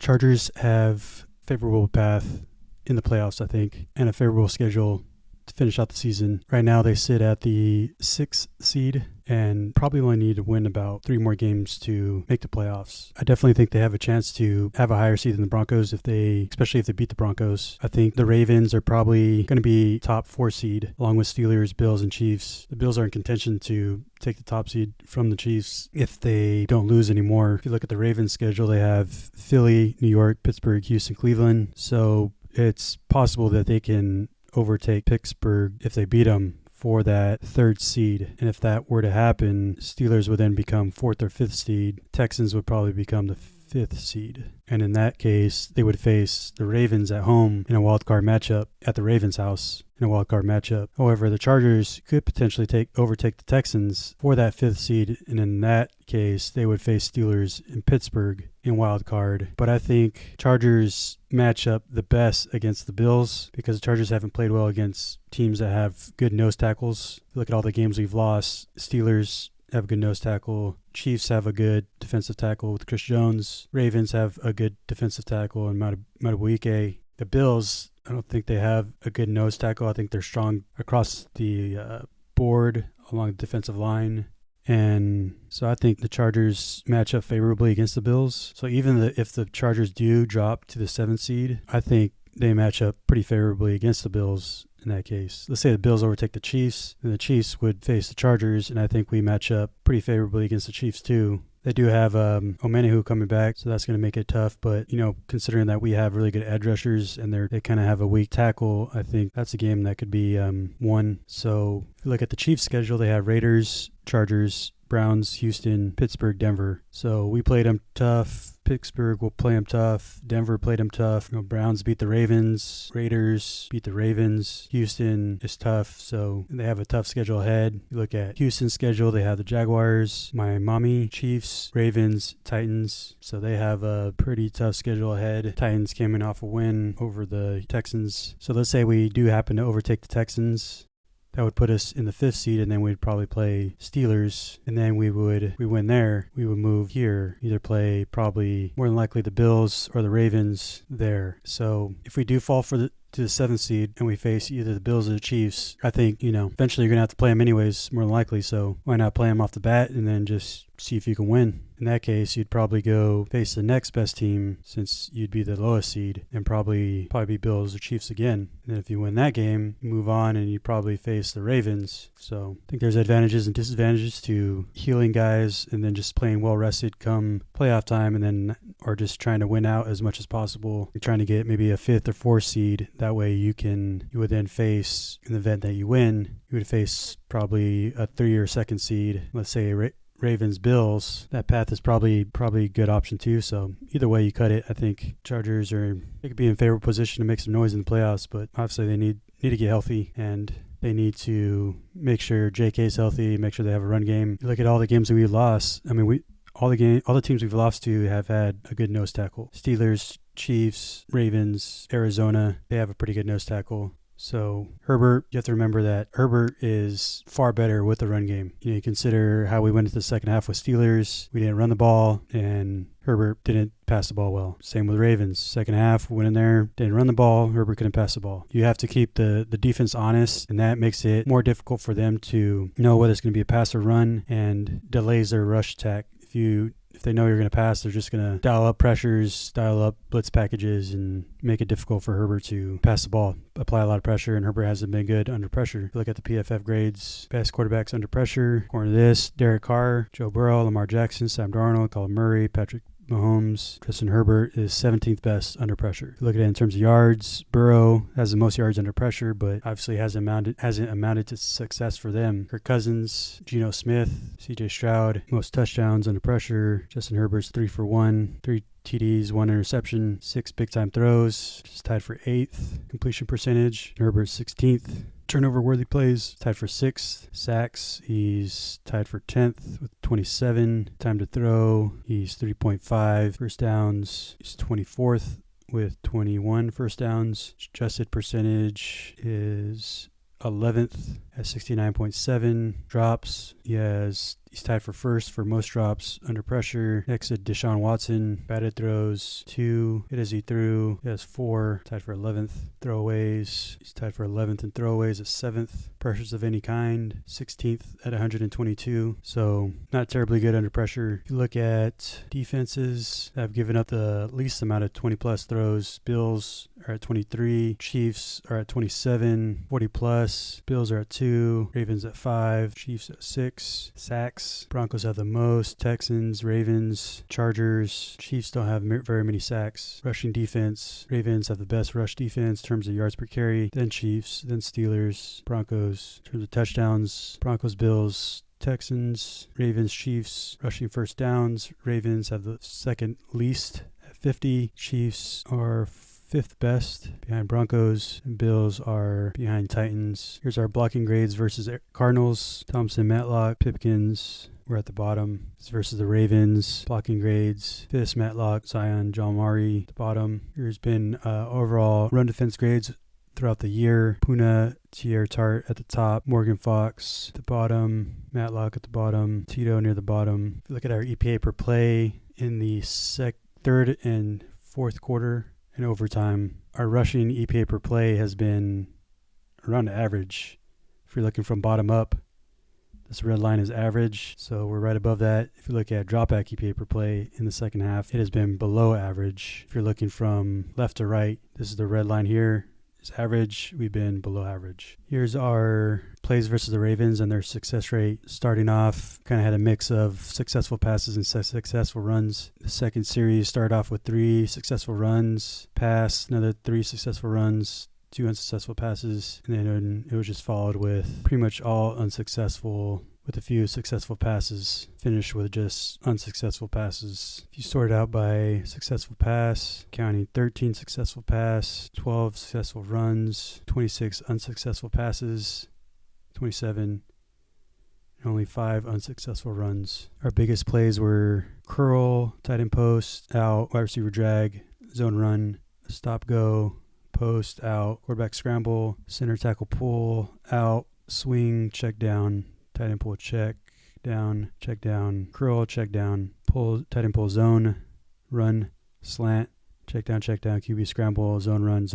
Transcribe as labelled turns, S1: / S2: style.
S1: Chargers have favorable path in the playoffs, I think, and a favorable schedule to finish out the season. Right now, they sit at the 6th seed and probably only need to win about 3 more games to make the playoffs. I definitely think they have a chance to have a higher seed than the Broncos especially if they beat the Broncos. I think the Ravens are probably going to be top 4 seed along with Steelers, Bills, and Chiefs. The Bills are in contention to take the top seed from the Chiefs if they don't lose anymore. If you look at the Ravens schedule, they have Philly, New York, Pittsburgh, Houston, Cleveland. So it's possible that they can overtake Pittsburgh if they beat them for that 3rd seed. And if that were to happen, Steelers would then become 4th or 5th seed. Texans would probably become the 5th seed. And in that case, they would face the Ravens at home in a wildcard matchup at the Ravens' house in a wildcard matchup. However, the Chargers could potentially overtake the Texans for that 5th seed. And in that case, they would face Steelers in Pittsburgh in wildcard. But I think Chargers match up the best against the Bills because the Chargers haven't played well against teams that have good nose tackles. If you look at all the games we've lost, Steelers have a good nose tackle. Chiefs have a good defensive tackle with Chris Jones. Ravens have a good defensive tackle in Madubuike. The Bills, I don't think they have a good nose tackle. I think they're strong across the board along the defensive line. And so I think the Chargers match up favorably against the Bills. So even if the Chargers do drop to the 7th seed, I think they match up pretty favorably against the Bills in that case. Let's say the Bills overtake the Chiefs, and the Chiefs would face the Chargers, and I think we match up pretty favorably against the Chiefs too. They do have Omenihu coming back, so that's going to make it tough. But, considering that we have really good edge rushers and they kind of have a weak tackle, I think that's a game that could be won. So if you look at the Chiefs' schedule, they have Raiders, Chargers, Browns, Houston, Pittsburgh, Denver. So we played them tough. Pittsburgh will play them tough. Denver played them tough. Browns beat the Ravens. Raiders beat the Ravens. Houston is tough, so they have a tough schedule ahead. You look at Houston's schedule, they have the Jaguars, Miami, Chiefs, Ravens, Titans. So they have a pretty tough schedule ahead. Titans came in off a win over the Texans. So let's say we do happen to overtake the Texans. That would put us in the 5th seed, and then we'd probably play Steelers, and then we win there. We would move here, either play probably more than likely the Bills or the Ravens there. So if we do fall to the 7th seed and we face either the Bills or the Chiefs, I think, eventually you're going to have to play them anyways, more than likely. So why not play them off the bat and then just see if you can win? In that case, you'd probably go face the next best team since you'd be the lowest seed and probably be Bills or Chiefs again. And then if you win that game, you move on and you probably face the Ravens. So I think there's advantages and disadvantages to healing guys and then just playing well rested come playoff time or just trying to win out as much as possible. You're trying to get maybe a 5th or 4th seed. That way you would then face, in the event that you win, you would face probably a 3 or 2nd seed. Let's say Ravens, Bills. That path is probably a good option too. So either way you cut it, I think Chargers they could be in favorable position to make some noise in the playoffs, but obviously they need to get healthy and they need to make sure JK's healthy, make sure they have a run game. You look at all the games that we lost. I mean, all the teams we've lost to have had a good nose tackle. Steelers, Chiefs, Ravens, Arizona, they have a pretty good nose tackle. So Herbert, you have to remember that Herbert is far better with the run game. You consider how we went into the second half with Steelers. We didn't run the ball, and Herbert didn't pass the ball well. Same with Ravens. Second half, we went in there, didn't run the ball. Herbert couldn't pass the ball. You have to keep the defense honest, and that makes it more difficult for them to know whether it's going to be a pass or run and delays their rush attack. If they know you're going to pass, they're just going to dial up pressures, dial up blitz packages, and make it difficult for Herbert to pass the ball, apply a lot of pressure, and Herbert hasn't been good under pressure. If you look at the PFF grades, best quarterbacks under pressure, according to this, Derek Carr, Joe Burrow, Lamar Jackson, Sam Darnold, Kyler Murray, Patrick Mahomes. Justin Herbert is 17th best under pressure. If you look at it in terms of yards, Burrow has the most yards under pressure, but obviously hasn't amounted to success for them. Kirk Cousins, Geno Smith, CJ Stroud, most touchdowns under pressure. Justin Herbert's 3 for 1, 3 TDs, 1 interception, 6 big-time throws. Just tied for 8th completion percentage. Herbert's 16th. Turnover-worthy plays, tied for 6th. Sacks, he's tied for 10th with 27. Time to throw, he's 3.5. First downs, he's 24th with 21 first downs. Adjusted percentage is 11th at 69.7. Drops, he has He's tied for first for most drops under pressure. Next to Deshaun Watson, batted throws 2. Hit as he threw. He has 4. Tied for 11th. Throwaways. He's tied for 11th in throwaways at 7th. Pressures of any kind, 16th at 122. So not terribly good under pressure. If you look at defenses that have given up the least amount of 20 plus throws, Bills are at 23. Chiefs are at 27. 40 plus. Bills are at 2. Ravens at 5. Chiefs at 6. Sacks. Broncos have the most. Texans, Ravens, Chargers. Chiefs don't have very many sacks. Rushing defense. Ravens have the best rush defense in terms of yards per carry. Then Chiefs. Then Steelers. Broncos. In terms of touchdowns, Broncos, Bills, Texans, Ravens, Chiefs. Rushing first downs. Ravens have the second least at 50. Chiefs are 5th best behind Broncos, and Bills are behind Titans. Here's our blocking grades versus Cardinals. Thompson, Matlock, Pipkins. We're at the bottom. This versus the Ravens. Blocking grades. Fisk, Matlock, Zion, John Mari at the bottom. Here's been overall run defense grades throughout the year. Puna, Tier Tart at the top. Morgan Fox at the bottom. Matlock at the bottom. Tito near the bottom. If you look at our EPA per play in the third and fourth quarter, in overtime, our rushing EPA per play has been around average. If you're looking from bottom up, this red line is average, so we're right above that. If you look at dropback EPA per play in the second half, it has been below average. If you're looking from left to right, this is the red line here. It's average. We've been below average. Here's our plays versus the Ravens and their success rate. Starting off, kind of had a mix of successful passes and successful runs. The second series started off with 3 successful runs, pass, another 3 successful runs, 2 unsuccessful passes, and then it was just followed with pretty much all unsuccessful, with a few successful passes, finished with just unsuccessful passes. If you sort it out by successful pass, counting 13 successful pass, 12 successful runs, 26 unsuccessful passes, 27, and only 5 unsuccessful runs. Our biggest plays were curl, tight end post, out, wide receiver drag, zone run, stop go, post, out, quarterback scramble, center tackle pull, out, swing, check down, tight end pull, check down, curl, check down, pull, tight end pull, zone, run, slant, check down, QB scramble, zone run,